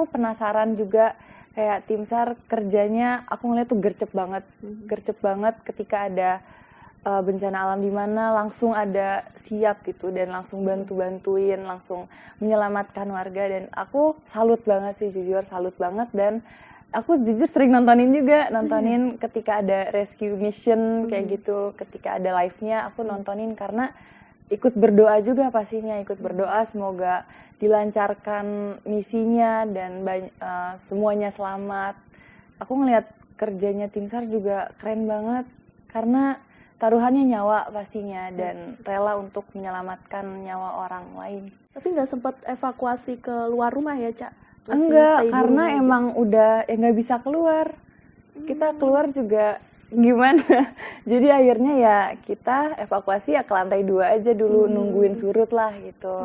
aku penasaran juga kayak tim SAR kerjanya aku ngeliat tuh gercep banget ketika ada bencana alam di mana langsung ada siap gitu dan langsung bantuin, langsung menyelamatkan warga dan aku salut banget sih jujur, salut banget dan aku jujur sering nontonin ketika ada rescue mission kayak gitu, ketika ada live-nya aku nontonin karena ikut berdoa juga pastinya, ikut berdoa semoga dilancarkan misinya dan semuanya selamat. Aku ngelihat kerjanya tim SAR juga keren banget karena taruhannya nyawa pastinya dan rela untuk menyelamatkan nyawa orang lain. Tapi nggak sempat evakuasi ke luar rumah ya, Cak? Enggak, karena emang udah nggak bisa keluar. Kita keluar juga gimana? Jadi akhirnya ya kita evakuasi ya ke lantai 2 aja dulu, nungguin surut lah gitu.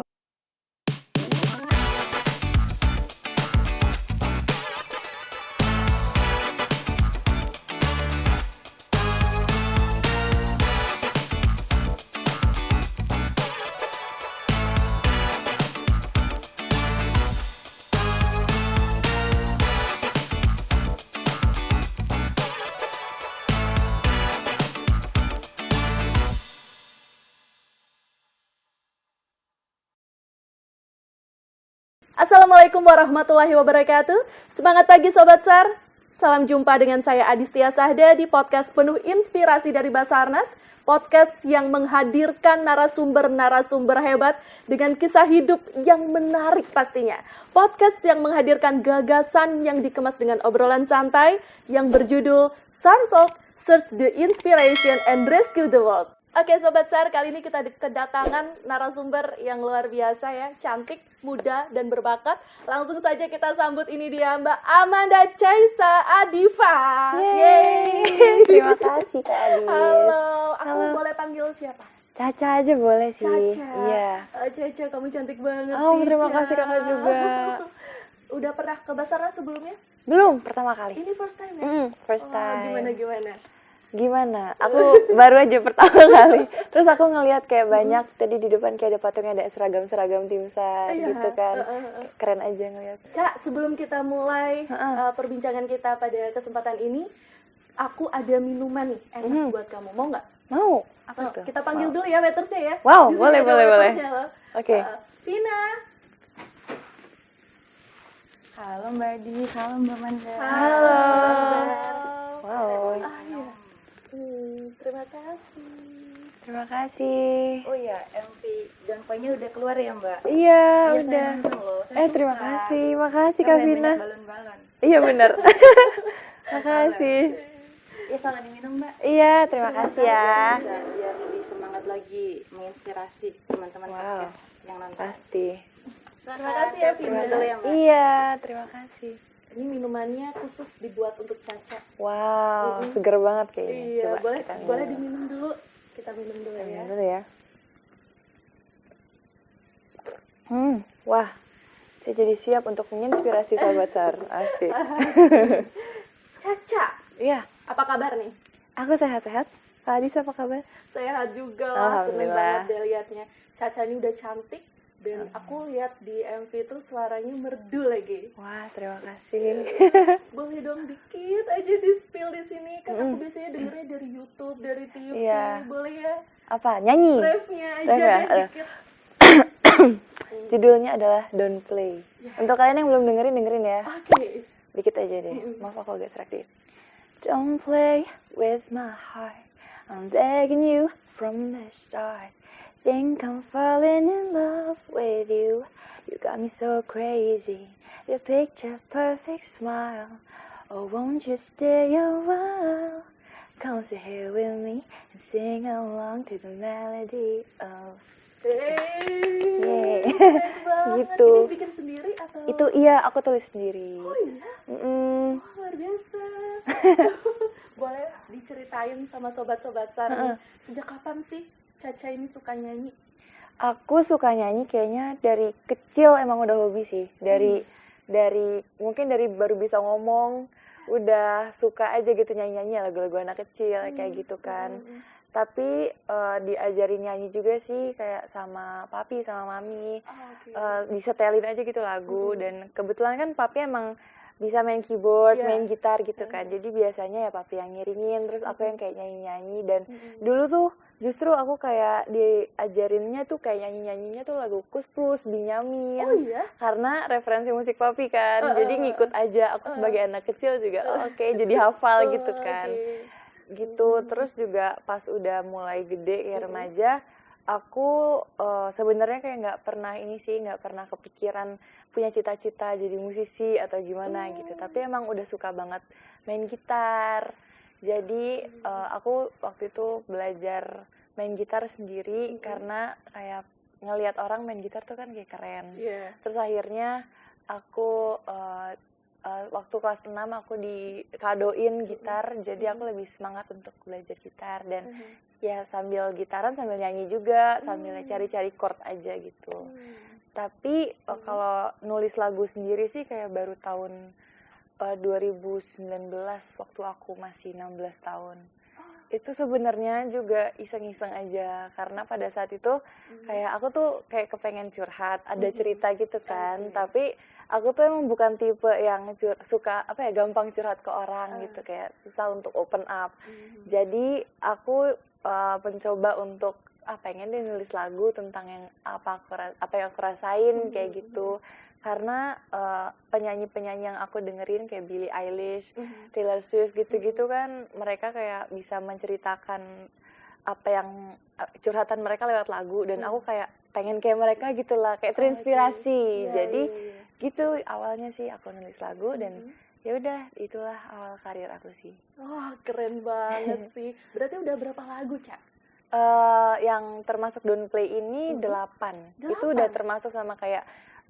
Assalamualaikum warahmatullahi wabarakatuh. Semangat pagi Sobat SAR. Salam jumpa dengan saya Adistia Sahda di podcast penuh inspirasi dari Basarnas. Podcast yang menghadirkan narasumber-narasumber hebat dengan kisah hidup yang menarik pastinya. Podcast yang menghadirkan gagasan yang dikemas dengan obrolan santai yang berjudul SAR Talk, Search the Inspiration and Rescue the World. Oke Sobat SAR, kali ini kita kedatangan narasumber yang luar biasa ya, cantik, muda, dan berbakat. Langsung saja kita sambut ini dia Mbak Amanda Chaisa Adifa. Yeay. Terima kasih Kak Adis. Halo, aku boleh panggil siapa? Caca aja boleh sih. Caca. Iya. Caca, kamu cantik banget sih. Oh, terima kasih Kakak juga. Udah pernah ke Basarnas sebelumnya? Belum, pertama kali. Ini first time ya? First time. Gimana? Aku baru aja pertama kali. Terus aku ngelihat kayak banyak tadi di depan kayak ada patungnya, ada seragam tim SAR gitu kan. Keren aja ngelihat. Cak, sebelum kita mulai perbincangan kita pada kesempatan ini, aku ada minuman nih enak buat kamu. Mau nggak? Mau. Apa tuh? Kita panggil dulu ya waitersnya ya. Wow, boleh. Oke. Vina. Halo Mbak Adi, halo Mbak Manda. Halo. Wow. Terima kasih. Oh ya, MV Donvoy-nya udah keluar ya Mbak? Iya, udah. Terima suka. kasih. Makasih Kan Kak Vina. balon-balon. Iya benar. Makasih. Ya salah diminum Mbak. Iya, terima kasih ya. Biar lebih semangat lagi menginspirasi teman-teman podcast yang nonton. Pasti. Terima kasih ya Vina. Dulu ya Mbak. Iya, terima kasih. Ini minumannya khusus dibuat untuk Caca. Wow, seger banget kayaknya. Iya, Coba boleh diminum dulu. Kita minum dulu ya. Minum dulu ya. Wah, saya jadi siap untuk menginspirasi Sobat SAR. Asik. Caca, Iya, apa kabar nih? aku sehat-sehat. Kak Adis apa kabar? Sehat juga, wah seneng Alhamdulillah. banget deh liatnya. Caca ini udah cantik dan aku lihat di MV itu suaranya merdu lagi. Wah, terima kasih. Boleh dong dikit aja di spill di sini, kan aku biasanya dengernya dari YouTube, dari TV. Iya. Boleh ya? Apa? Nyanyi? Refnya aja Ref ya? deh dikit. Judulnya adalah Don't Play. Untuk kalian yang belum dengerin ya. Oke. Dikit aja deh. Maaf aku agak serak dikit. Don't play with my heart. I'm begging you from the start. Think I'm falling in love with you. You got me so crazy. Your picture perfect smile. Oh, won't you stay a while? Come sit here with me and sing along to the melody of. Yeay. Gitu. Ini bikin sendiri atau? Itu iya, aku tulis sendiri. Oh iya? Oh, luar biasa. Boleh diceritain sama sobat-sobat SAR nih, sejak kapan sih Caca ini suka nyanyi? Aku suka nyanyi kayaknya dari kecil emang udah hobi sih. Dari mungkin dari baru bisa ngomong udah suka aja gitu nyanyi-nyanyi lagu-lagu anak kecil kayak gitu kan. Tapi diajarin nyanyi juga sih, kayak sama papi sama mami. Disetelin aja gitu lagu. Dan kebetulan kan papi emang bisa main keyboard, main gitar gitu kan. Jadi biasanya ya papi yang ngiringin, terus aku yang kayak nyanyi-nyanyi. Dan dulu tuh justru aku kayak diajarinnya tuh kayak nyanyi-nyanyinya tuh lagu Kus Plus, Benyamin. Oh iya? Karena referensi musik papi kan. Jadi ngikut aja. Aku sebagai anak kecil juga jadi hafal gitu kan. Gitu. Terus juga pas udah mulai gede kayak remaja, aku sebenarnya kayak nggak pernah kepikiran punya cita-cita jadi musisi atau gimana gitu. Tapi emang udah suka banget main gitar. Jadi aku waktu itu belajar main gitar sendiri karena kayak ngelihat orang main gitar tuh kan kayak keren. Terus akhirnya aku waktu kelas 6 aku dikadoin gitar, jadi aku lebih semangat untuk belajar gitar. Dan ya sambil gitaran sambil nyanyi juga, sambil cari-cari chord aja gitu. Tapi kalau nulis lagu sendiri sih kayak baru tahun 2019 waktu aku masih 16 tahun. Itu sebenarnya juga iseng-iseng aja, karena pada saat itu kayak aku tuh kayak kepengen curhat, ada cerita gitu kan. Tapi aku tuh emang bukan tipe yang suka gampang curhat ke orang gitu, kayak susah untuk open up. Jadi aku mencoba untuk pengen deh nulis lagu tentang yang apa yang aku rasain kayak gitu. Karena penyanyi-penyanyi yang aku dengerin kayak Billie Eilish, Taylor Swift gitu-gitu kan, mereka kayak bisa menceritakan apa yang curhatan mereka lewat lagu, dan aku kayak pengen kayak mereka gitulah, kayak terinspirasi. Jadi gitu awalnya sih aku nulis lagu, dan ya udah itulah awal karir aku sih. Wah, keren banget sih. Berarti udah berapa lagu, Ca? Yang termasuk Don't Play ini 8. Itu udah termasuk sama kayak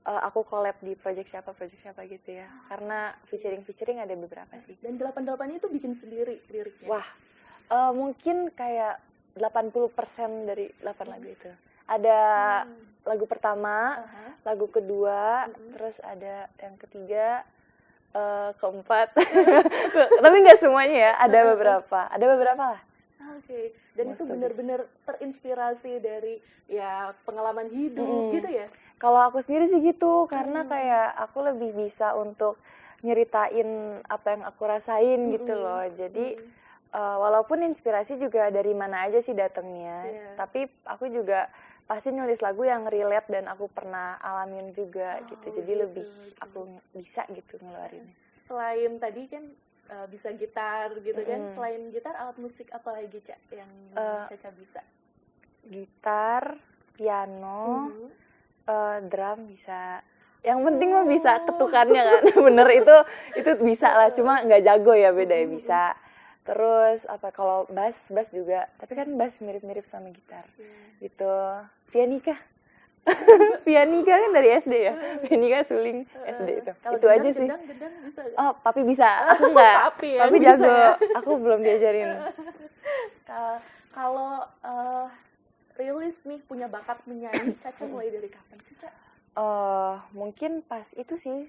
aku collab di project siapa gitu ya. Karena featuring ada beberapa sih. Dan 8 itu bikin sendiri liriknya? Wah, mungkin kayak 80% dari 8 lagu itu. Ada lagu pertama, lagu kedua, terus ada yang ketiga, keempat. Tapi nggak semuanya ya, ada beberapa lah. Oke. Dan itu benar-benar terinspirasi dari ya pengalaman hidup gitu ya? Kalau aku sendiri sih gitu, karena kayak aku lebih bisa untuk nyeritain apa yang aku rasain gitu loh. Jadi walaupun inspirasi juga dari mana aja sih datangnya, tapi aku juga pasti nulis lagu yang relate dan aku pernah alamin juga gitu. Jadi lebih aku bisa gitu ngeluarin. Selain tadi kan bisa gitar gitu kan, selain gitar alat musik apa lagi, Ca, yang Caca bisa? Gitar, piano, drum bisa. Yang penting mah bisa ketukannya kan. Bener itu bisa lah, cuma nggak jago ya, beda ya bisa. Terus kalau bass juga, tapi kan bass mirip-mirip sama gitar gitu. Pianika kan dari SD ya. Pianika suling SD itu. Kalau itu aja sih. Gedang bisa gak? Oh, papi bisa. Aku enggak. Papi jago. Ya? Aku belum diajarin. Kalau rilis nih punya bakat menyanyi, Caca mulai dari kapan sih, Ca? Mungkin pas itu sih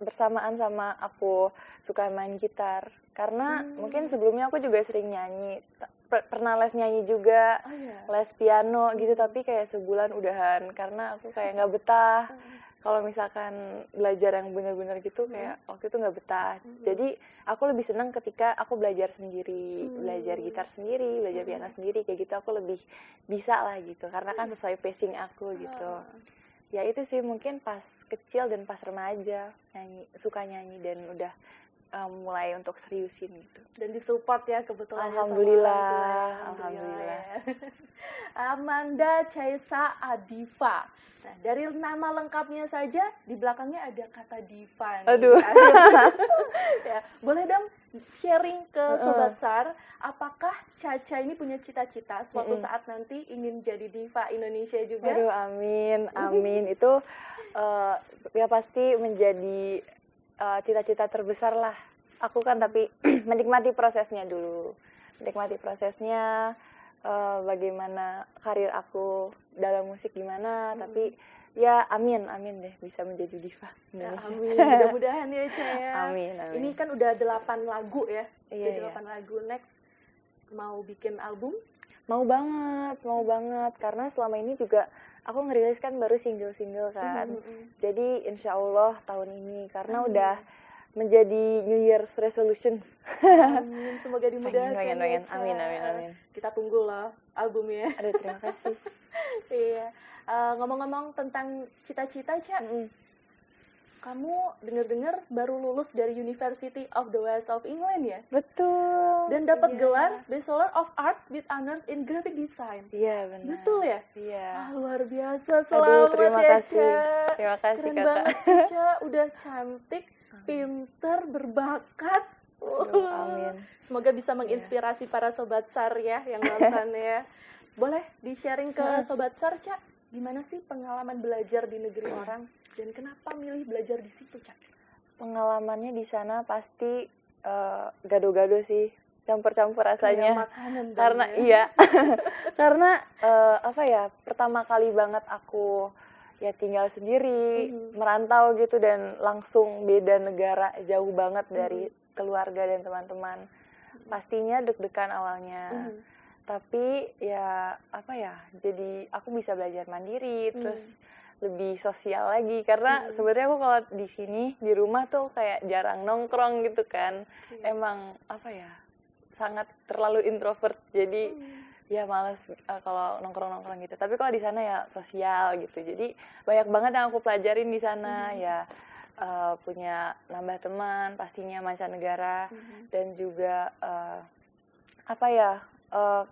bersamaan sama aku suka main gitar. Karena mungkin sebelumnya aku juga sering nyanyi. Pernah les nyanyi juga, les piano gitu, tapi kayak sebulan udahan karena aku kayak nggak betah. Kalau misalkan belajar yang benar-benar gitu kayak waktu itu nggak betah. Jadi aku lebih senang ketika aku belajar sendiri, belajar gitar sendiri, belajar piano sendiri, kayak gitu aku lebih bisa lah gitu, karena kan sesuai pacing aku gitu. Ya itu sih mungkin pas kecil dan pas remaja suka nyanyi dan udah mulai untuk seriusin gitu. Dan disupport ya kebetulan. Alhamdulillah. Ya. Amanda Caesa Adiva. Nah, dari nama lengkapnya saja di belakangnya ada kata diva nih. Aduh. Ya, boleh dong sharing ke Sobat SAR, apakah Caca ini punya cita-cita suatu saat nanti ingin jadi diva Indonesia juga? Aduh, amin. Itu ya pasti menjadi cita-cita terbesar lah. Aku kan tapi menikmati prosesnya dulu. Bagaimana karir aku dalam musik gimana, tapi ya amin deh bisa menjadi diva. Ya, amin, mudah-mudahan ya, Ca ya. Amin. Ini kan udah 8 lagu ya. Iya. 8 lagu. Next mau bikin album? Mau banget karena selama ini juga aku ngerilis kan baru single kan. Jadi insya Allah tahun ini karena udah menjadi New Year's resolutions. Amin, semoga dimudahkan pengen. ya, Ca. Amin. Kita tunggu lah albumnya. Aduh, terima kasih. Iya. Ngomong-ngomong tentang cita-cita, Ca, kamu dengar-dengar baru lulus dari University of the West of England ya? Betul. Dan dapat Iya. gelar Bachelor of Art with Honors in Graphic Design. Iya, benar. Betul ya? Iya. Luar biasa, Aduh, selamat terima ya, kasih. Ca. Terima kasih, Keren Kakak. banget sih, Ca. Udah cantik, pinter, berbakat. Aduh, amin. Semoga bisa menginspirasi para Sobat SAR ya yang nonton ya. Boleh di-sharing ke Sobat SAR, Ca? Gimana sih pengalaman belajar di negeri orang? Dan kenapa milih belajar di situ, Ca? Pengalamannya di sana pasti gado-gado sih, campur-campur Kayak rasanya. makanan dong Karena ya. iya, karena apa ya, pertama kali banget aku ya tinggal sendiri, merantau gitu dan langsung beda negara, jauh banget dari keluarga dan teman-teman. Pastinya deg-degan awalnya. Tapi ya apa ya, jadi aku bisa belajar mandiri, terus lebih sosial lagi karena sebenarnya aku kalau di sini di rumah tuh kayak jarang nongkrong gitu kan. Emang apa ya, sangat terlalu introvert, jadi ya males kalau nongkrong gitu. Tapi kalau di sana ya sosial gitu, jadi banyak banget yang aku pelajarin di sana. Ya punya nambah teman pastinya mancanegara, dan juga apa ya,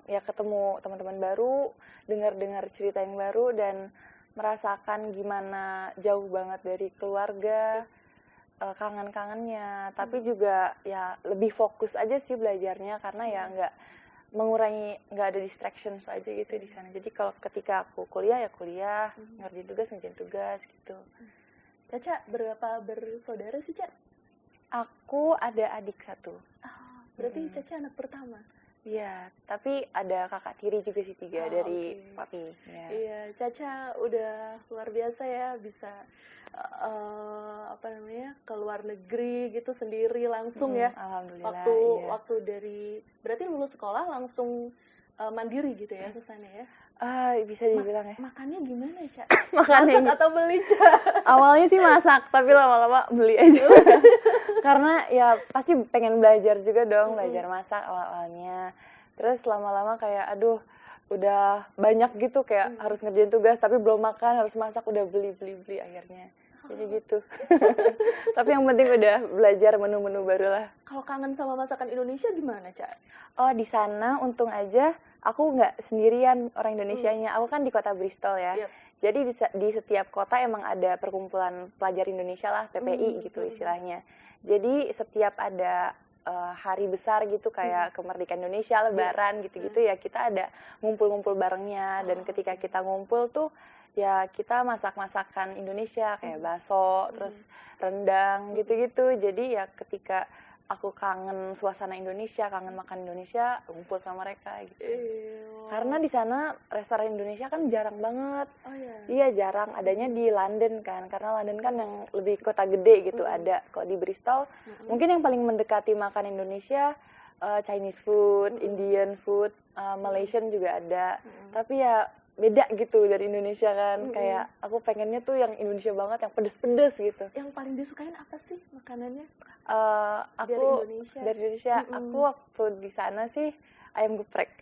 ya ketemu teman-teman baru, dengar cerita yang baru, dan merasakan gimana jauh banget dari keluarga, kangen-kangennya. Tapi juga ya lebih fokus aja sih belajarnya, karena ya nggak ada distractions aja gitu di sana. Jadi kalau ketika aku kuliah ya kuliah, ngerjain tugas gitu. Caca berapa bersaudara sih, Ca? Aku ada adik satu. Berarti Caca anak pertama. Iya, tapi ada kakak tiri juga sih 3 dari papi. Ya. Iya, Caca udah luar biasa ya, bisa ke luar negeri gitu sendiri langsung ya. Alhamdulillah. Waktu dari berarti lulus sekolah langsung mandiri gitu ya ke sana ya. Bisa dibilang ya. Makannya gimana, Ca? Makannya Masak atau beli, Ca? awalnya sih masak, tapi lama-lama beli aja. Karena ya pasti pengen belajar juga dong, belajar masak awalnya. Terus lama-lama kayak aduh, udah banyak gitu kayak harus ngerjain tugas tapi belum makan, harus masak, udah beli akhirnya. Jadi gitu. Tapi yang penting udah belajar menu-menu baru lah. Kalau kangen sama masakan Indonesia gimana, Ca? Oh, di sana untung aja aku nggak sendirian orang Indonesianya. Aku kan di kota Bristol ya. Yep. Jadi di setiap kota emang ada perkumpulan pelajar Indonesia lah, PPI gitu istilahnya. Jadi setiap ada hari besar gitu kayak kemerdekaan Indonesia, Lebaran gitu-gitu ya, kita ada ngumpul-ngumpul barengnya. Dan ketika kita ngumpul tuh ya kita masak-masakan Indonesia kayak bakso, terus rendang gitu-gitu. Jadi ya ketika aku kangen suasana Indonesia, kangen makan Indonesia, ngumpul sama mereka gitu. Karena di sana restoran Indonesia kan jarang banget. Iya, jarang, adanya di London kan, karena London kan yang lebih kota gede gitu ada. Kalau di Bristol mungkin yang paling mendekati makan Indonesia Chinese food, Indian food, Malaysian juga ada. Tapi ya beda gitu dari Indonesia kan. Kayak aku pengennya tuh yang Indonesia banget, yang pedes-pedes gitu. Yang paling disukain apa sih makanannya? Aku dari Indonesia, aku waktu di sana sih ayam geprek.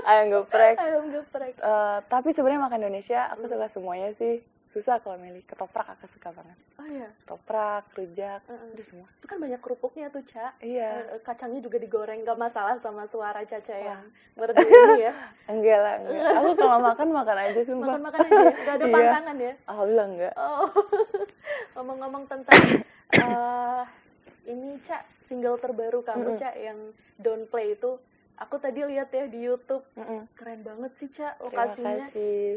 Ayam geprek. Tapi sebenarnya makan Indonesia aku suka semuanya sih. Susah kalau milih. Ketoprak aku suka banget. Oh iya. Ketoprak, rujak, udah semua. Itu kan banyak kerupuknya tuh, Ca. Iya. Kacangnya juga digoreng, gak masalah sama suara Caca yang merdu ini ya. Enggak lah, enggak. Aku kalau makan aja sumpah. Makan aja ya, gak ada pantangan ya. Alhamdulillah enggak. Oh. Ngomong-ngomong tentang ini, Ca, single terbaru kamu, Ca, yang Don't Play itu, aku tadi lihat ya di YouTube, keren banget sih, Ca, lokasinya.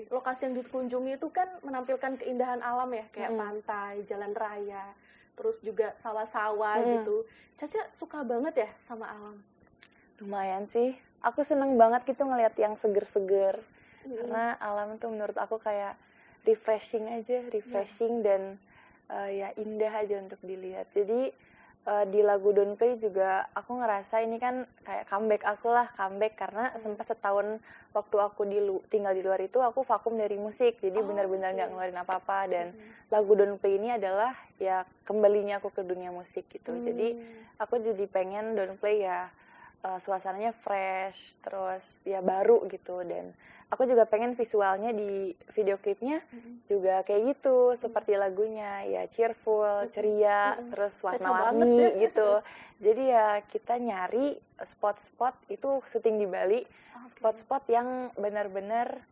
Lokasi yang dikunjungi itu kan menampilkan keindahan alam ya, kayak pantai, jalan raya, terus juga sawah-sawah gitu. Caca suka banget ya sama alam? Lumayan sih. Aku seneng banget gitu ngeliat yang seger-seger. Karena alam tuh menurut aku kayak refreshing dan ya indah aja untuk dilihat. Jadi di lagu Don't Play juga aku ngerasa ini kan kayak comeback karena sempat setahun waktu aku tinggal di luar itu aku vakum dari musik, jadi benar-benar nggak ngeluarin apa-apa, dan lagu Don't Play ini adalah ya kembalinya aku ke dunia musik gitu. Jadi aku jadi pengen Don't Play ya suasananya fresh, terus ya baru gitu, dan aku juga pengen visualnya di video klipnya juga kayak gitu, seperti lagunya ya cheerful, ceria, terus warna-warni gitu. Jadi ya kita nyari spot-spot itu syuting di Bali, spot-spot yang benar-benar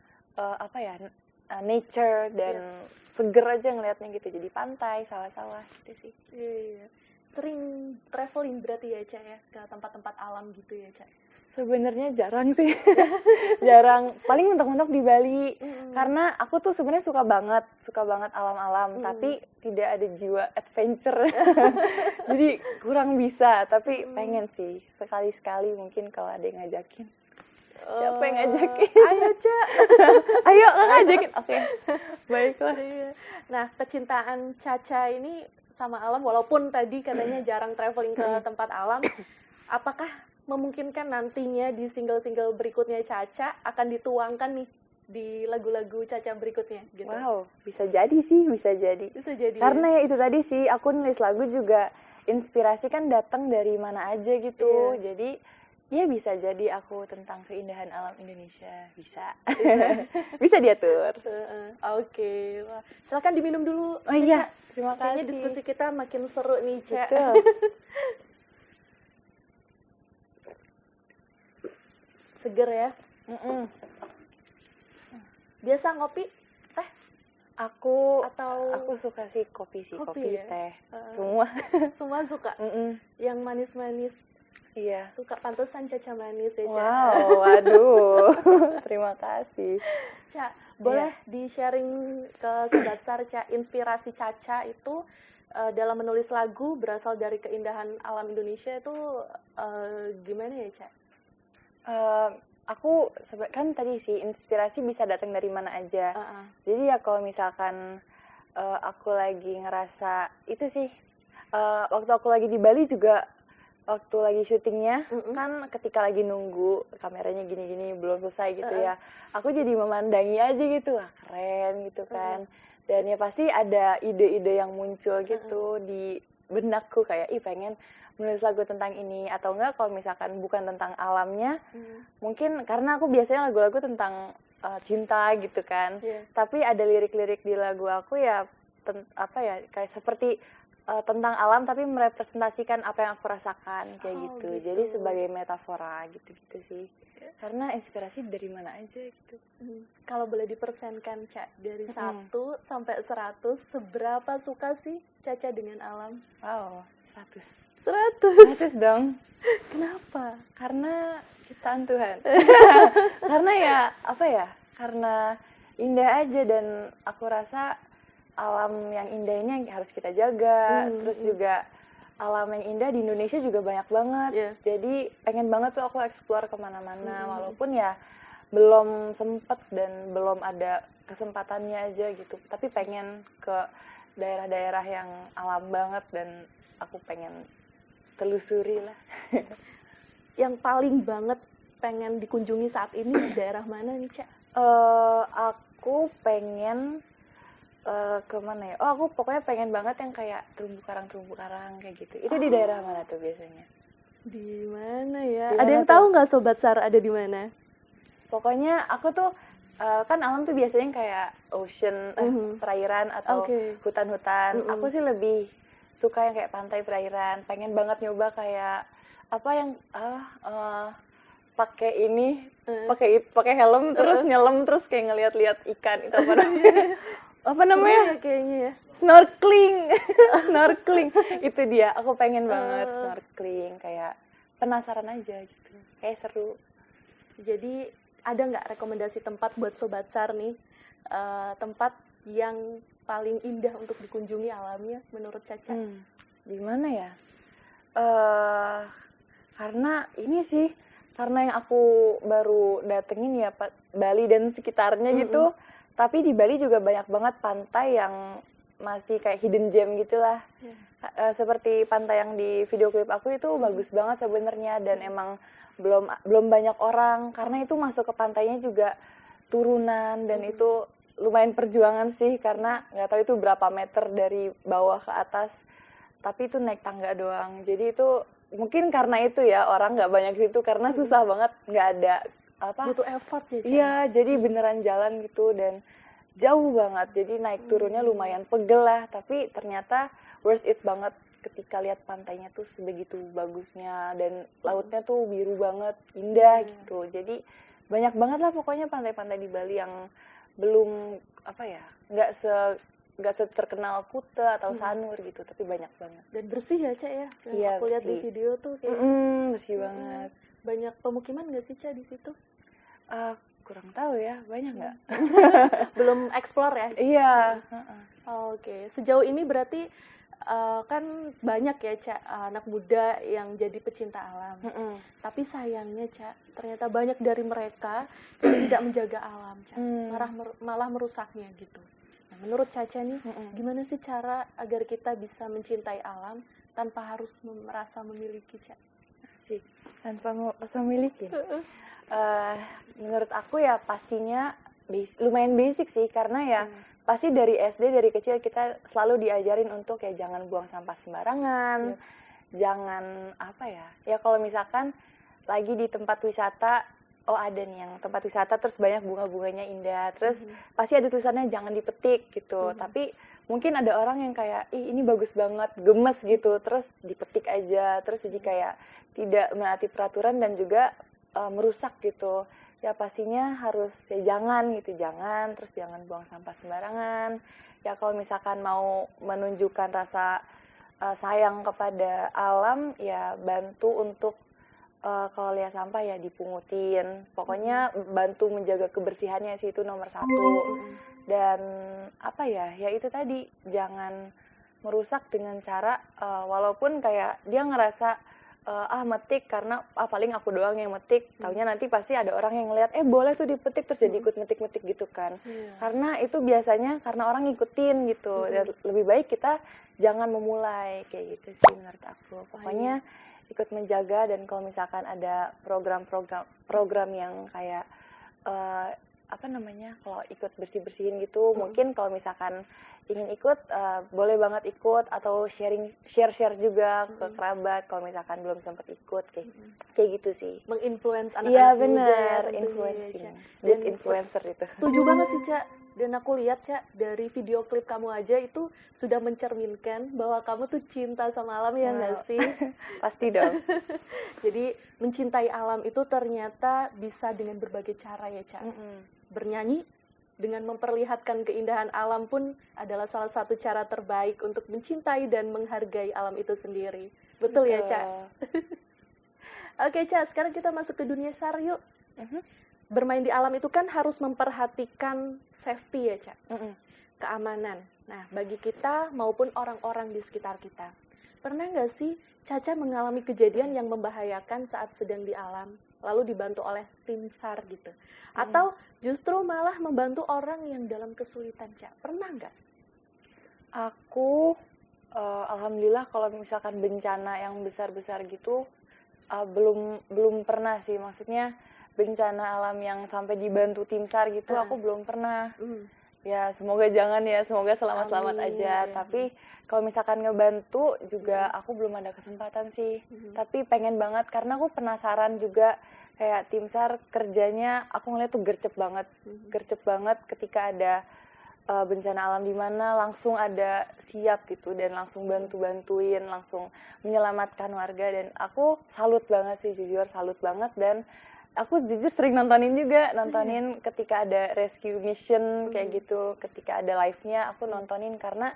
nature dan seger aja ngelihatnya gitu. Jadi pantai, sawah-sawah gitu sih. Iya. Sering traveling berarti ya, Ca, ya, ke tempat-tempat alam gitu ya, Ca? Sebenarnya jarang sih. Jarang, paling mentok-mentok di Bali. Karena aku tuh sebenarnya suka banget alam-alam, tapi tidak ada jiwa adventure. Jadi kurang bisa, tapi pengen sih sekali-sekali mungkin kalau ada yang ngajakin. Siapa yang ngajakin? Ayo, Ca. Ayo ngajakin. Oke. Baiklah. Iya. Nah, kecintaan Caca ini sama alam, walaupun tadi katanya jarang traveling ke tempat alam, apakah memungkinkan nantinya di single-single berikutnya Caca akan dituangkan nih di lagu-lagu Caca berikutnya gitu? Wow, bisa jadi sih, bisa jadi. Bisa jadi. Karena ya itu tadi sih, aku nulis lagu juga inspirasi kan datang dari mana aja gitu. Jadi ya bisa jadi aku tentang keindahan alam Indonesia, bisa. Bisa diatur. Oke. Wah, silakan diminum dulu. Oh iya, terima kasih. Kayaknya diskusi kita makin seru nih, Ca. Betul. Seger ya. Biasa ngopi, teh? Aku Atau suka sih kopi Kopi ya? teh, semua. semua suka? Yang manis-manis? Iya. Suka, pantesan Caca manis ya, Ca. Wow, waduh. Terima kasih. Ca, boleh di-sharing ke Sobat Sar, Ca, inspirasi Caca itu dalam menulis lagu berasal dari keindahan alam Indonesia itu gimana ya, Ca? Aku kan tadi sih inspirasi bisa datang dari mana aja. Jadi ya kalau misalkan aku lagi ngerasa itu sih waktu aku lagi di Bali juga, waktu lagi syutingnya kan ketika lagi nunggu kameranya gini-gini belum selesai gitu ya, aku jadi memandangi aja gitu, wah keren gitu kan. Dan ya pasti ada ide-ide yang muncul gitu di benakku kayak pengen menulis lagu tentang ini, atau enggak kalau misalkan bukan tentang alamnya, mungkin karena aku biasanya lagu-lagu tentang cinta gitu kan, tapi ada lirik-lirik di lagu aku ya kayak seperti tentang alam tapi merepresentasikan apa yang aku rasakan kayak gitu. Jadi sebagai metafora gitu-gitu sih. Karena inspirasi dari mana aja gitu. Kalau boleh dipersenkan, Ca, dari 1 sampai 100, seberapa suka sih Caca dengan alam? Wow, 100. 100 dong. Kenapa? Karena ciptaan Tuhan. Karena ya karena indah aja, dan aku rasa alam yang indah ini yang harus kita jaga. Terus juga alam yang indah di Indonesia juga banyak banget. Jadi pengen banget tuh aku explore kemana-mana, walaupun ya belum sempet dan belum ada kesempatannya aja gitu. Tapi pengen ke daerah-daerah yang alam banget dan aku pengen telusuri lah. Yang paling banget pengen dikunjungi saat ini daerah mana nih, Ca? Aku pengen kemana ya? Aku pokoknya pengen banget yang kayak terumbu karang kayak gitu. Itu di daerah mana tuh biasanya? Di mana ya? Dimana ada yang tuh? tahu nggak Sobat Sar ada di mana? Pokoknya aku tuh kan alam tuh biasanya kayak ocean, perairan atau hutan-hutan. Aku sih lebih suka yang kayak pantai, perairan. Pengen banget nyoba kayak apa yang pakai ini, pakai helm terus nyelam terus kayak ngeliat-liat ikan itu apa namanya? Kayaknya ya. Snorkeling. Itu dia. Aku pengen banget snorkeling, kayak penasaran aja gitu. Kayak seru. Jadi ada nggak rekomendasi tempat buat Sobat Sar nih? Tempat yang paling indah untuk dikunjungi alamnya menurut Caca? Di mana ya? Karena ini sih, karena yang aku baru datengin ya Bali dan sekitarnya gitu. Tapi di Bali juga banyak banget pantai yang masih kayak hidden gem gitulah. Seperti pantai yang di video klip aku itu bagus banget sebenarnya, dan emang belum banyak orang karena itu masuk ke pantainya juga turunan, dan itu lumayan perjuangan sih karena nggak tahu itu berapa meter dari bawah ke atas, tapi itu naik tangga doang. Jadi itu mungkin karena itu ya orang nggak banyak situ karena susah banget, nggak ada butuh effort ya, Ca? Iya, jadi beneran jalan gitu dan jauh banget, jadi naik turunnya lumayan pegel lah, tapi ternyata worth it banget ketika lihat pantainya tuh sebegitu bagusnya, dan lautnya tuh biru banget, indah gitu. Jadi banyak banget lah pokoknya pantai-pantai di Bali yang belum nggak terkenal Kuta atau Sanur gitu, tapi banyak banget. Dan bersih ya, Ca ya? Yang Iya, aku lihat di bersih. video tuh kayak Bersih banget. banyak pemukiman nggak sih, Ca, di situ? Kurang tahu ya, banyak nggak? Belum explore ya? Iya. Oke, sejauh ini berarti kan banyak ya, Ca, anak muda yang jadi pecinta alam. Tapi sayangnya, Ca, ternyata banyak dari mereka yang tidak menjaga alam, Ca. Malah merusaknya gitu. Nah, menurut Caca nih, gimana sih cara agar kita bisa mencintai alam tanpa harus merasa memiliki, Ca? Asik. Tanpa merasa memiliki. Menurut aku ya pastinya lumayan basic sih, karena ya pasti dari SD, dari kecil kita selalu diajarin untuk ya jangan buang sampah sembarangan, jangan ya kalau misalkan lagi di tempat wisata, ada nih yang tempat wisata terus banyak bunga-bunganya indah, terus pasti ada tulisannya jangan dipetik gitu, tapi mungkin ada orang yang kayak ini bagus banget, gemes gitu, terus dipetik aja, terus jadi kayak tidak menaati peraturan dan juga merusak gitu. Ya pastinya harus ya jangan, terus jangan buang sampah sembarangan. Ya kalau misalkan mau menunjukkan rasa sayang kepada alam, ya bantu untuk kalau lihat sampah ya dipungutin. Pokoknya bantu menjaga kebersihannya sih, itu nomor 1. Dan ya itu tadi, jangan merusak dengan cara walaupun kayak dia ngerasa metik karena paling aku doang yang metik, taunya nanti pasti ada orang yang ngeliat boleh tuh dipetik, terus jadi ikut metik-metik gitu kan. Karena itu biasanya karena orang ngikutin gitu. Dan lebih baik kita jangan memulai kayak gitu sih menurut aku. Pokoknya ikut menjaga, dan kalau misalkan ada program yang kayak kalau ikut bersih-bersihin gitu, mungkin kalau misalkan ingin ikut boleh banget ikut, atau share juga ke kerabat kalau misalkan belum sempat ikut, kayak gitu sih. Menginfluence anak-anak Iya muda. benar, tentunya, influencing, Ca. good Dan influencer itu. setuju banget sih, Ca. Dan aku lihat, Ca, dari video klip kamu aja itu sudah mencerminkan bahwa kamu tuh cinta sama alam, ya nggak sih? Pasti dong. Jadi mencintai alam itu ternyata bisa dengan berbagai cara ya, Ca. Bernyanyi dengan memperlihatkan keindahan alam pun adalah salah satu cara terbaik untuk mencintai dan menghargai alam itu sendiri. Betul ya, Ca? Oke, Ca, sekarang kita masuk ke dunia SAR yuk. Bermain di alam itu kan harus memperhatikan safety ya, Ca. Keamanan. Nah, bagi kita maupun orang-orang di sekitar kita. Pernah nggak sih Caca mengalami kejadian yang membahayakan saat sedang di alam, lalu dibantu oleh tim SAR gitu? Atau justru malah membantu orang yang dalam kesulitan, Ca? Pernah nggak? Aku, alhamdulillah kalau misalkan bencana yang besar-besar gitu, belum pernah sih. Maksudnya bencana alam yang sampai dibantu tim SAR gitu, aku belum pernah. Ya semoga jangan ya, semoga selamat-selamat aja. Tapi kalau misalkan ngebantu juga aku belum ada kesempatan sih. Tapi pengen banget karena aku penasaran juga, kayak tim SAR kerjanya aku ngeliat tuh gercep banget ketika ada bencana alam di mana langsung ada siap gitu, dan langsung bantuin, langsung menyelamatkan warga, dan aku salut banget sih, jujur salut banget. Dan aku jujur sering nontonin ketika ada rescue mission kayak gitu, ketika ada live-nya aku nontonin karena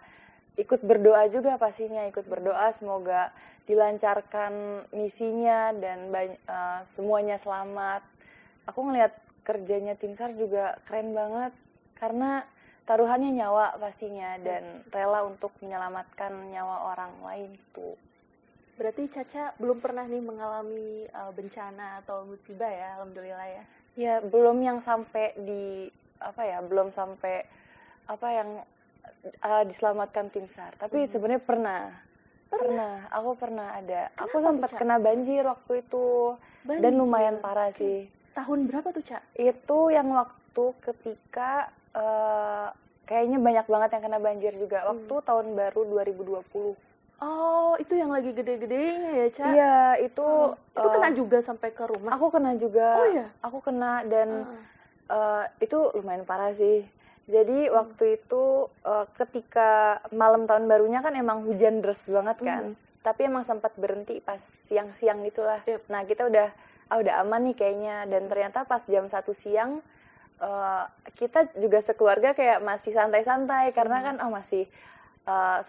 ikut berdoa juga pastinya, ikut berdoa semoga dilancarkan misinya dan semuanya selamat. Aku ngelihat kerjanya tim SAR juga keren banget karena taruhannya nyawa pastinya, dan rela untuk menyelamatkan nyawa orang lain itu. Berarti Caca belum pernah nih mengalami bencana atau musibah ya, alhamdulillah ya. Ya belum yang sampai belum sampai yang diselamatkan tim SAR, tapi sebenarnya aku pernah ada. Aku sempat kena banjir waktu itu. Dan lumayan parah sih. Tahun berapa tuh, Ca? Itu yang waktu ketika kayaknya banyak banget yang kena banjir juga. Waktu tahun baru 2020. Oh, itu yang lagi gede-gedenya ya, Ca? Iya, itu kena juga sampai ke rumah? Aku kena juga. Oh iya? Aku kena dan itu lumayan parah sih. Jadi waktu itu ketika malam tahun barunya kan emang hujan deras banget kan. Tapi emang sempat berhenti pas siang-siang gitulah. Nah kita udah aman nih kayaknya. Dan ternyata pas jam 1 siang kita juga sekeluarga kayak masih santai-santai. Karena kan masih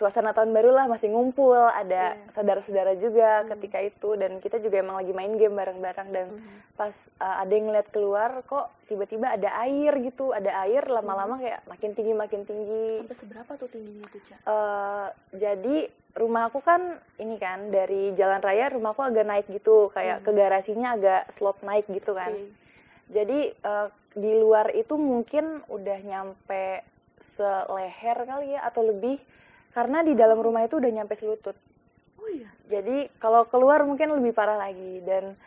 suasana tahun baru lah, masih ngumpul. Ada saudara-saudara juga ketika itu. Dan kita juga emang lagi main game bareng-bareng. Dan pas ada yang ngeliat keluar kok tiba-tiba ada air gitu. Ada air lama-lama kayak makin tinggi. Sampai seberapa tuh tingginya tuh, Ca? Jadi rumah aku kan ini kan dari jalan raya rumahku agak naik gitu. Kayak ke garasinya agak slope naik gitu kan. Jadi di luar itu mungkin udah nyampe seleher kali ya atau lebih. Karena di dalam rumah itu udah nyampe selutut. Oh iya. Jadi kalau keluar mungkin lebih parah lagi. Dan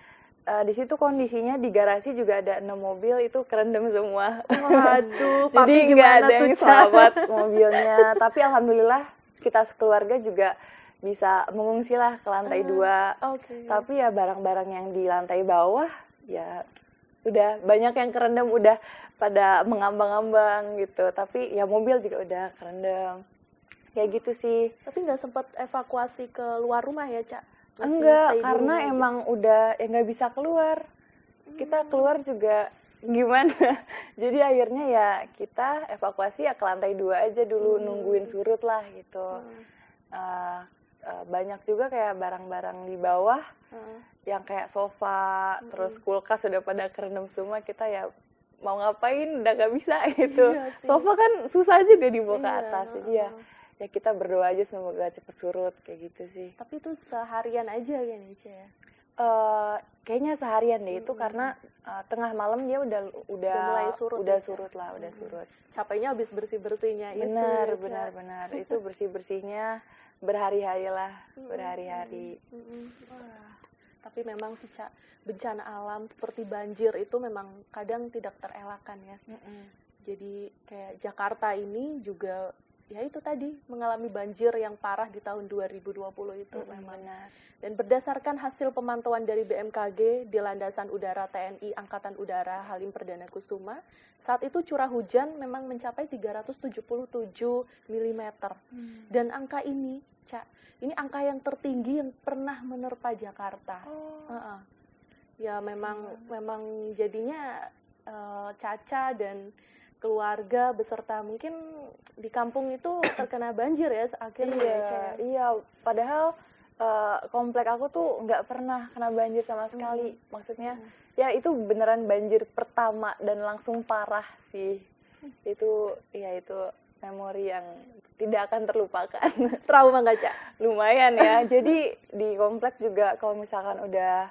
di situ kondisinya di garasi juga ada 6 mobil itu kerendam semua. Waduh, Jadi papi nggak gimana ada tuh, yang Ca? selamat mobilnya. Tapi alhamdulillah kita sekeluarga juga bisa mengungsi lah ke lantai 2. Oke. Tapi ya barang-barang yang di lantai bawah ya udah banyak yang kerendam, udah pada mengambang-ambang gitu. Tapi ya mobil juga udah kerendam. Kayak gitu sih. Tapi nggak sempat evakuasi ke luar rumah ya, Ca? Masih Enggak, stay di karena rumah aja? emang udah ya nggak bisa keluar. Kita keluar juga gimana? Jadi akhirnya ya kita evakuasi ya ke lantai 2 aja dulu, nungguin surut lah gitu. Banyak juga kayak barang-barang di bawah yang kayak sofa, terus kulkas udah pada kerendam semua. Kita ya mau ngapain udah nggak bisa gitu. Iya sih. Sofa kan susah juga dibawa ke Iya, atas. Jadi ya kita berdoa aja semoga cepet surut kayak gitu sih. Tapi itu seharian aja kan ya, Ca? Kayaknya seharian deh itu karena tengah malam dia udah mulai surut udah ya, Ca? surut lah, udah surut. Capeknya habis bersih-bersihnya itu Benar, ya, Ca? benar. Itu bersih-bersihnya berhari-hari lah, berhari-hari. Wah, tapi memang sih, Ca, bencana alam seperti banjir itu memang kadang tidak terelakkan ya. Jadi kayak Jakarta ini juga ya itu tadi mengalami banjir yang parah di tahun 2020 itu memang. Benar. Dan berdasarkan hasil pemantauan dari BMKG di Landasan Udara TNI Angkatan Udara Halim Perdana Kusuma, saat itu curah hujan memang mencapai 377 mm. Dan angka ini, Ca, ini angka yang tertinggi yang pernah menerpa Jakarta. Ya memang jadinya Caca dan keluarga beserta mungkin di kampung itu terkena banjir ya akhirnya. Iya, padahal komplek aku tuh nggak pernah kena banjir sama sekali. Maksudnya ya itu beneran banjir pertama dan langsung parah sih. Itu memori yang tidak akan terlupakan. Trauma nggak, Ca? Lumayan ya. Jadi di komplek juga kalau misalkan udah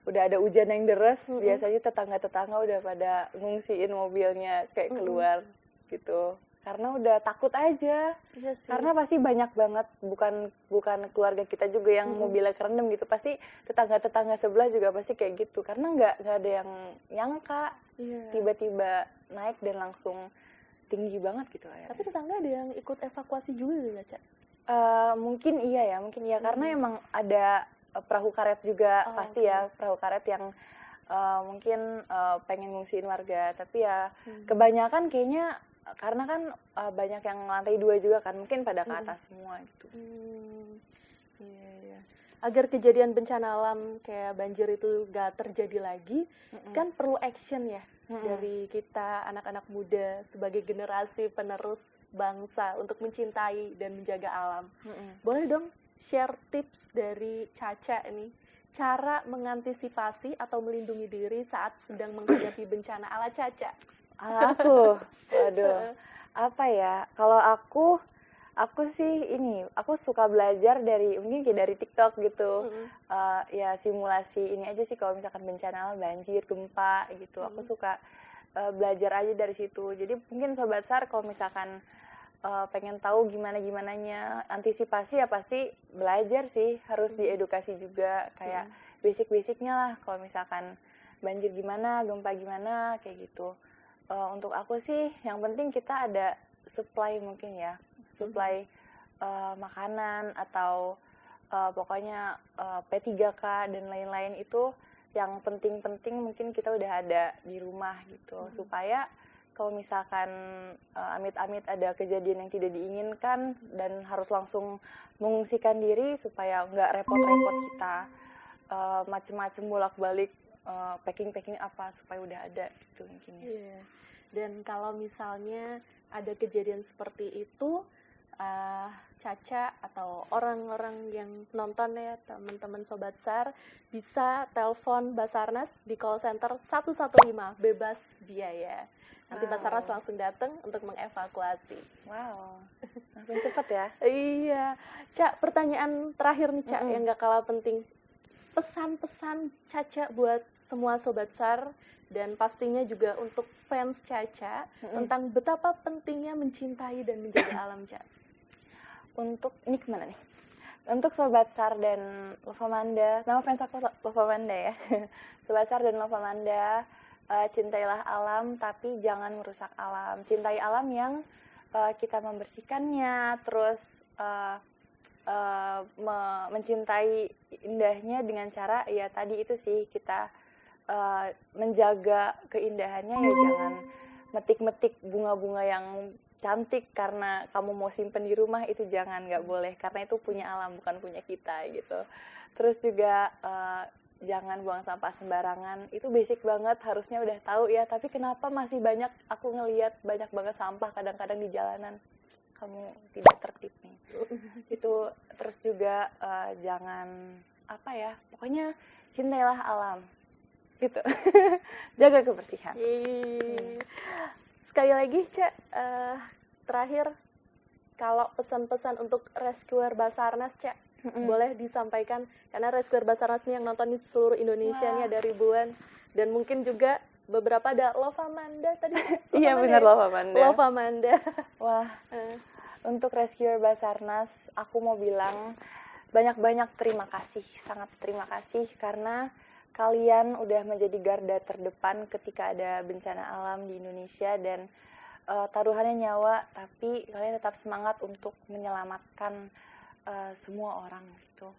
ada hujan yang deras, biasanya tetangga-tetangga udah pada ngungsiin mobilnya kayak keluar gitu. Karena udah takut aja. Iya sih. Karena pasti banyak banget, bukan keluarga kita juga yang mobilnya kerendam gitu. Pasti tetangga-tetangga sebelah juga pasti kayak gitu. Karena nggak ada yang nyangka tiba-tiba naik dan langsung tinggi banget gitu ya. Tapi tetangga ada yang ikut evakuasi juga nggak, Ca? Mungkin iya karena emang ada perahu karet juga pasti ya, perahu karet yang mungkin pengen ngungsiin warga. Tapi ya kebanyakan kayaknya karena kan banyak yang lantai 2 juga kan, mungkin pada ke atas semua gitu. Iya. Agar kejadian bencana alam kayak banjir itu gak terjadi lagi, kan perlu action ya dari kita anak-anak muda sebagai generasi penerus bangsa untuk mencintai dan menjaga alam. Boleh dong share tips dari Caca nih, cara mengantisipasi atau melindungi diri saat sedang menghadapi bencana ala Caca. Aku, waduh, apa ya? Kalau aku sih aku suka belajar dari mungkin kayak dari TikTok gitu. Ya simulasi ini aja sih kalau misalkan bencana alam, banjir, gempa gitu. Aku suka belajar aja dari situ. Jadi mungkin Sobat SAR kalau misalkan pengen tahu gimana-gimananya. Antisipasi ya pasti belajar sih, harus diedukasi juga kayak basic-basicnya lah. Kalau misalkan banjir gimana, gempa gimana, kayak gitu. Untuk aku sih yang penting kita ada supply mungkin ya, supply makanan atau pokoknya P3K dan lain-lain itu yang penting-penting mungkin kita udah ada di rumah gitu, supaya kalau misalkan amit-amit ada kejadian yang tidak diinginkan dan harus langsung mengungsikan diri supaya nggak repot-repot kita macem-macem bolak-balik packing apa supaya udah ada gitu mungkin ya. Iya. Dan kalau misalnya ada kejadian seperti itu, Caca atau orang-orang yang nonton ya, teman-teman Sobat SAR, bisa telepon Basarnas di call center 115 bebas biaya. Nanti Basarnas langsung datang untuk mengevakuasi. Wow, langsung cepet ya. Iya, Cak, pertanyaan terakhir nih Cak, yang gak kalah penting. Pesan-pesan Caca buat semua Sobat SAR dan pastinya juga untuk fans Caca tentang betapa pentingnya mencintai dan menjaga alam, Cak. Untuk, ini kemana nih? Untuk Sobat SAR dan Lovamanda, nama fans aku Lovamanda ya. Sobat SAR dan Lovamanda, cintailah alam tapi jangan merusak alam. Cintai alam yang kita membersihkannya, terus mencintai indahnya dengan cara ya tadi itu sih, kita menjaga keindahannya ya, jangan metik-metik bunga-bunga yang cantik karena kamu mau simpen di rumah, itu jangan, nggak boleh, karena itu punya alam bukan punya kita gitu. Terus juga jangan buang sampah sembarangan, itu basic banget, harusnya udah tahu ya, tapi kenapa masih banyak, aku ngelihat banyak banget sampah kadang-kadang di jalanan, kamu tidak tertib nih. Itu terus juga jangan apa ya, pokoknya cintailah alam gitu. Jaga kebersihan. Sekali lagi Cak, terakhir kalau pesan-pesan untuk rescuer Basarnas Cak, boleh disampaikan, karena rescuer Basarnas ini yang nonton di seluruh Indonesia nih ada ribuan, dan mungkin juga beberapa ada Lovamanda tadi. Iya benar, Lovamanda. Lovamanda. Wah, untuk rescuer Basarnas aku mau bilang banyak-banyak terima kasih, sangat terima kasih, karena kalian udah menjadi garda terdepan ketika ada bencana alam di Indonesia, dan taruhannya nyawa, tapi kalian tetap semangat untuk menyelamatkan semua orang gitu.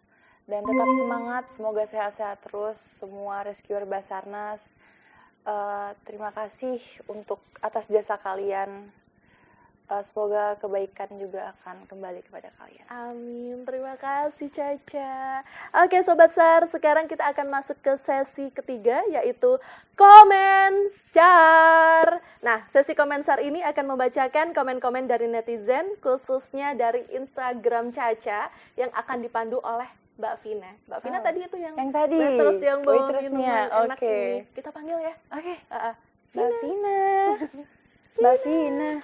Dan tetap semangat, semoga sehat-sehat terus semua rescuer Basarnas. Terima kasih untuk atas jasa kalian. Semoga kebaikan juga akan kembali kepada kalian. Amin, terima kasih Caca. Oke Sobat SAR, sekarang kita akan masuk ke sesi ketiga, yaitu Komensar. Nah, sesi Komensar ini akan membacakan komen-komen dari netizen, khususnya dari Instagram Caca, yang akan dipandu oleh Mbak Vina. Mbak Vina tadi itu yang tadi, waitress yang bawa minuman enak oke. ini. Kita panggil ya. Oke. Mbak Vina. Mbak Vina.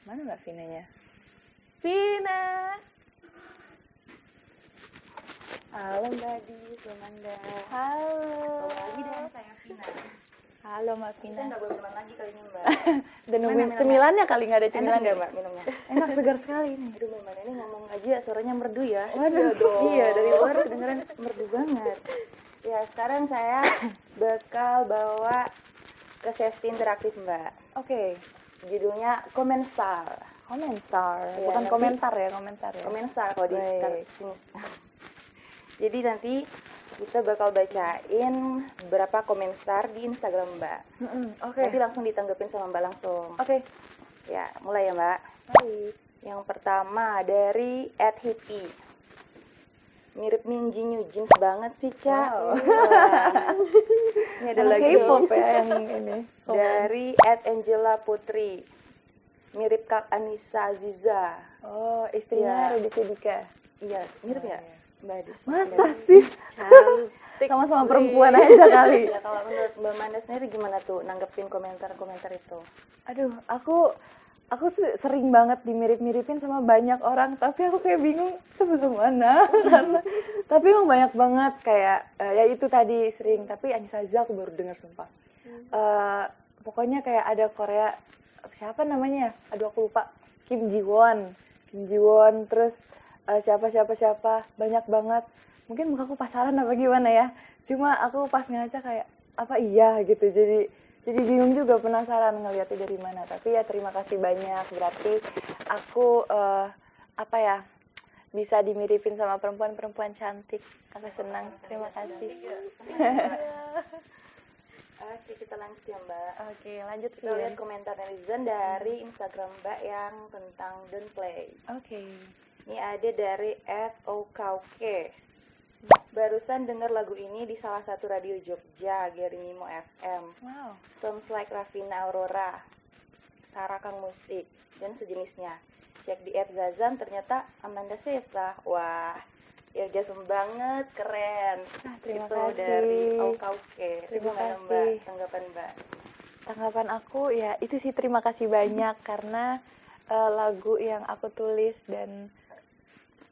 Mana Mbak Vinanya? Vina. Halo Mbak Adis, Lovamanda. Halo. Lagi dengan saya Vina. Halo Mbak Saya Vina. nggak bawa minuman lagi kali ini Mbak. Dan nungguin Mana cemilannya kali, nggak ada Enak cemilan nggak Mbak minumnya? Enak, segar sekali nih. Aduh Mbak ini ngomong aja suaranya merdu ya. Waduh. Iya, dari luar kedengeran merdu banget. Ya sekarang saya bakal bawa ke sesi interaktif Mbak. Oke. Judulnya Komensar. Komensar, Iya, bukan nanti- komentar ya, komentar ya. Komensar kalau di Baik. sini. Jadi nanti kita bakal bacain beberapa komensar di Instagram Mbak. Oke. Nanti langsung ditanggepin sama Mbak langsung. Oke. Ya, mulai ya Mbak. Baik. Yang pertama dari @hippie. Mirip Minji New Jeans banget sih, Ca. Wow. Wah. Ini ada lagi K-pop ya yang ini. dari @angela putri. Mirip Kak Anissa Aziza. Oh, istrinya Iya. Raditya Dika. Iya, mirip Oh, ya? iya. Mbak Adis. Masa sih? Cantik. Sama-sama perempuan aja kali. Ya, kalau menurut Mbak Manda sendiri gimana tuh nanggepin komentar-komentar itu? Aduh, aku sering banget dimirip-miripin sama banyak orang, tapi aku kayak bingung sebelah mana. Karena tapi emang banyak banget kayak ya itu tadi sering, tapi Anissa Aziza aku baru dengar sumpah. Pokoknya kayak ada Korea, siapa namanya ya? Aduh aku lupa. Kim Ji Won, terus siapa banyak banget. Mungkin muka aku pasaran apa gimana ya, cuma aku pas ngaca kayak apa iya gitu, jadi bingung juga, penasaran ngeliatnya dari mana. Tapi ya terima kasih banyak, berarti aku bisa dimiripin sama perempuan cantik. Aku senang, terima kasih. Oke, kita lanjut ya Mbak. Oke, lanjut Kita lihat komentar netizen dari Instagram Mbak yang tentang Don't Play. Oke. Ini ada dari @okauke. Barusan dengar lagu ini di salah satu radio Jogja, Gerimimo FM. Wow. Sounds like Raffina Aurora, Sarakang Musik, dan sejenisnya. Cek di app Zazan, ternyata Amanda Sesa. Wah, orgasm banget, keren. Terima Itu kasih. dari Okauke. Terima Gimana, kasih. Mbak, tanggapan Mbak? Tanggapan aku ya itu sih, terima kasih banyak karena lagu yang aku tulis dan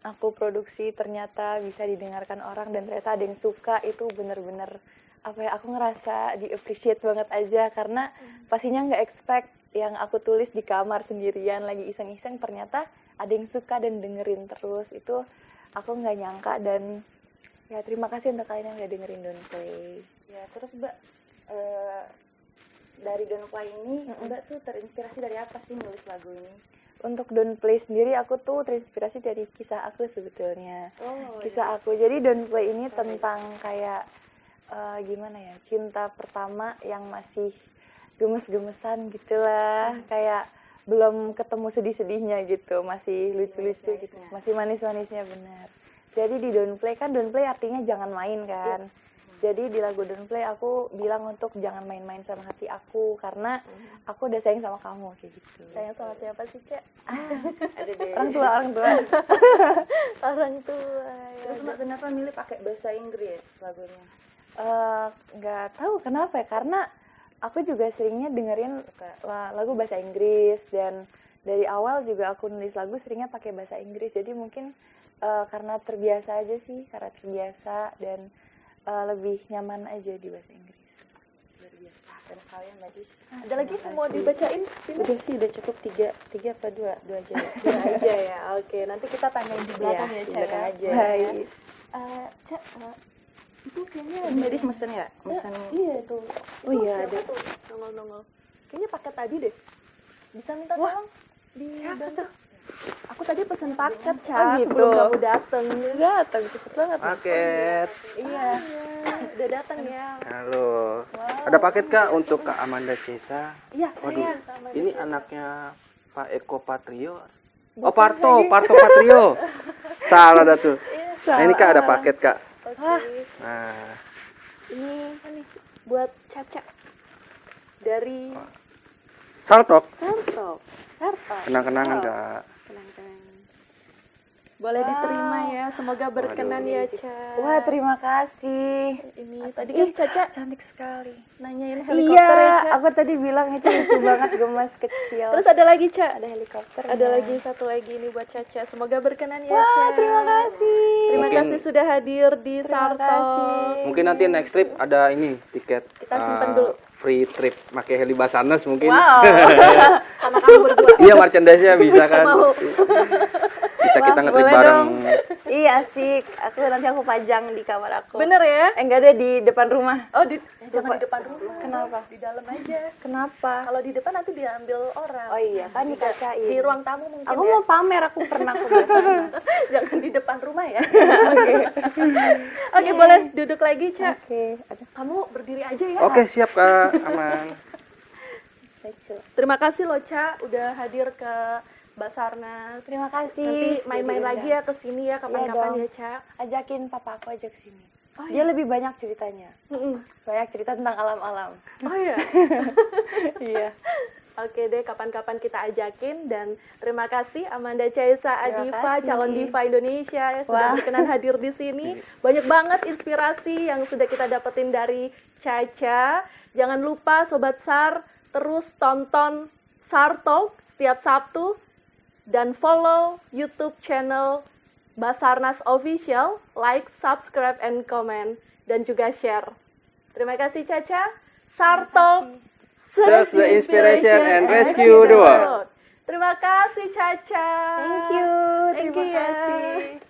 aku produksi ternyata bisa didengarkan orang dan ternyata ada yang suka. Itu bener-bener aku ngerasa di appreciate banget aja, karena pastinya nggak expect yang aku tulis di kamar sendirian lagi iseng-iseng ternyata ada yang suka dan dengerin terus. Itu aku nggak nyangka, dan ya terima kasih untuk kalian yang udah dengerin Don't Play. Ya, terus Mbak, dari Don't Play ini Mbak tuh terinspirasi dari apa sih nulis lagu ini? Untuk Don't Play sendiri aku tuh terinspirasi dari kisah aku sebetulnya. Oh, Kisah aku. Jadi Don't Play ini tentang kayak gimana ya, cinta pertama yang masih gemes-gemesan gitulah, kayak belum ketemu sedih-sedihnya gitu, masih lucu-lucu gitu, masih manis-manisnya, benar. Jadi di Don't Play kan, Don't Play artinya jangan main kan. Jadi di lagu Don't Play aku bilang untuk jangan main-main sama hati aku, karena aku udah sayang sama kamu, kayak gitu. Sayang sama siapa sih, Cek? Ada deh. Orang tua. Orang tua. Terus Mbak kenapa milih pakai bahasa Inggris lagunya? Nggak tahu kenapa ya, karena aku juga seringnya dengerin lagu bahasa Inggris, dan dari awal juga aku nulis lagu seringnya pakai bahasa Inggris. Jadi mungkin karena terbiasa aja sih, dan lebih nyaman aja di bahasa Inggris. Luar biasa, keren sekali ya Mbak Dis. Ada lagi yang mau dibacain? Udah sih, udah cukup 3 apa 2 aja ya. Dua aja ya. Oke, nanti kita tanyain di belakang ya, di Cek. belakang Ya. aja. Baik. Cek, itu kayaknya Mbak Dis mesen nggak? Mesen. iya itu. Oh iya, Siapa ada. tuh? Nongol-nongol. Kayaknya paket tadi deh. Bisa minta tolong dibantu. Aku tadi pesen paket, Ca, gitu. sebelum kamu dateng. Datang cepet banget. Paket. Iya, udah datang ya. Halo. Ada paket Kak untuk Kak Amanda Cesa. Iya, Waduh, saya. ini anaknya Pak Eko Patrio. Oh, Parto Patrio. Salah dah tuh. Nah, ini Kak ada paket Kak. Oke. Nah, Ini apa nih buat Caca dari Saltok. Sarto. Kenang-kenangan Kak. Kenang-kenang. Boleh diterima ya, semoga berkenan ya, Ca. Wah, terima kasih. Ini tadi kan Caca Cantik sekali. nanyain helikopter ya, Ca. Iya, aku tadi bilang itu lucu banget, gemas kecil. Terus ada lagi, Ca. ada helikopter. Ada lagi satu lagi ini buat Caca. Semoga berkenan ya, Ca. Wah, terima kasih. Terima Mungkin- kasih sudah hadir di Terima Sarto. kasih. Mungkin nanti next trip ada ini tiket. Kita simpen dulu. Free trip pakai heli Basarnas mungkin. Wow. Sama kamu berdua. Iya, merchandise-nya bisa kan. Mau. Bisa kita Wah, nge-trip boleh bareng. dong. Iya, asik. Nanti aku pajang di kamar aku. Bener ya? Enggak ada di depan rumah. Oh, jangan di depan rumah. Kenapa? Di dalam aja. Kenapa? Kalau di depan nanti diambil orang. Oh iya, kan dikacain. Di ruang tamu mungkin Aku ya. mau pamer, aku pernah ke Basarnas. Jangan di depan rumah ya. Oke, boleh duduk lagi, Ca. Oke, ada Kamu berdiri aja ya. Oke, siap Kak. Aman. lucu. Terima kasih loh, Ca, udah hadir ke Basarnas. Terima kasih. Nanti sudah main-main diundang. lagi ya ke sini ya kapan-kapan dong. ya, Ca. Ajakin papa aku aja ke sini. Oh, Dia lebih banyak ceritanya. Mm-mm. Banyak cerita tentang alam-alam. Oh iya. Iya. Oke deh, kapan-kapan kita ajakin. Dan terima kasih Amanda Caesa Terima Adifa, kasih. calon diva Indonesia yang sudah Wah. berkenan hadir di sini. Banyak banget inspirasi yang sudah kita dapetin dari Caca. Jangan lupa Sobat SAR, terus tonton SAR Talk setiap Sabtu. Dan follow YouTube channel Basarnas Official, like, subscribe, and comment. Dan juga share. Terima kasih Caca. SAR Talk. Search the inspiration and rescue the world. Terima kasih Caca. Thank you, Thank terima you ya. kasih.